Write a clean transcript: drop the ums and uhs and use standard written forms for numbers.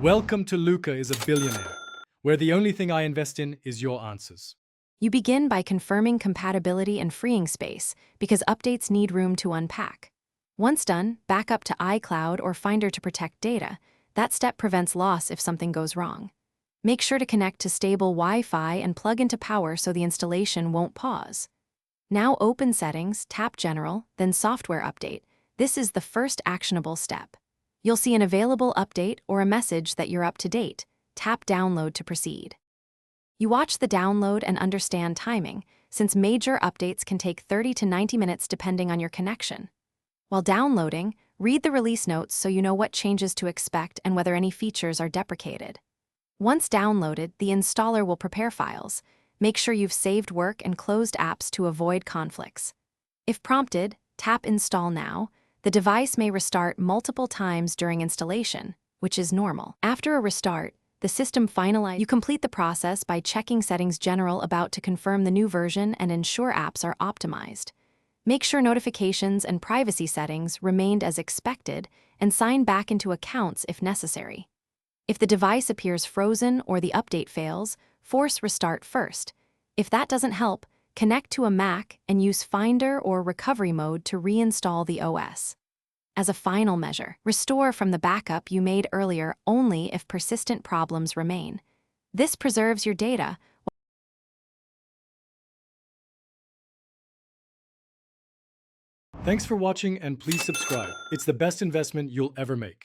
Welcome to Luca is a Billionaire, where the only thing I invest in is your answers. You begin by confirming compatibility and freeing space, because updates need room to unpack. Once done, back up to iCloud or Finder to protect data. That step prevents loss if something goes wrong. Make sure to connect to stable Wi-Fi and plug into power so the installation won't pause. Now open Settings, tap General, then Software Update. This is the first actionable step. You'll see an available update or a message that you're up to date. Tap Download to proceed. You watch the download and understand timing, since major updates can take 30 to 90 minutes depending on your connection. While downloading, read the release notes so you know what changes to expect and whether any features are deprecated. Once downloaded, the installer will prepare files. Make sure you've saved work and closed apps to avoid conflicts. If prompted, tap Install Now. The device may restart multiple times during installation, which is normal. After a restart, the system finalizes. You complete the process by checking Settings General about to confirm the new version and ensure apps are optimized. Make sure notifications and privacy settings remained as expected and sign back into accounts if necessary. If the device appears frozen or the update fails, force restart first. If that doesn't help, connect to a Mac and use Finder or Recovery Mode to reinstall the OS. As a final measure, restore from the backup you made earlier only if persistent problems remain. This preserves your data. Thanks for watching and please subscribe. It's the best investment you'll ever make.